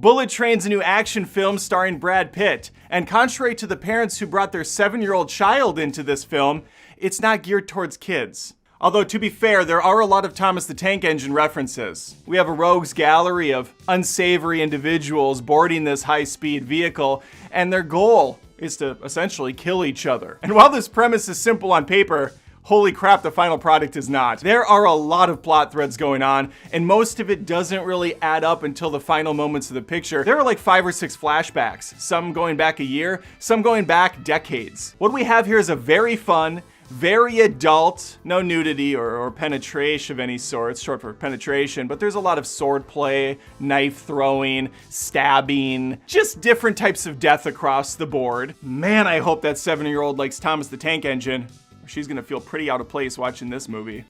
Bullet Train's a new action film starring Brad Pitt, and contrary to the parents who brought their 7-year-old child into this film, it's not geared towards kids. Although, to be fair, there are a lot of Thomas the Tank Engine references. We have a rogues gallery of unsavory individuals boarding this high-speed vehicle, and their goal is to essentially kill each other. And while this premise is simple on paper, holy crap, the final product is not. There are a lot of plot threads going on, and most of it doesn't really add up until the final moments of the picture. There are like 5 or 6 flashbacks, some going back a year, some going back decades. What we have here is a very fun, very adult, no nudity or penetration of any sort, it's short for penetration, but there's a lot of sword play, knife throwing, stabbing, just different types of death across the board. Man, I hope that 7-year-old likes Thomas the Tank Engine. She's gonna feel pretty out of place watching this movie.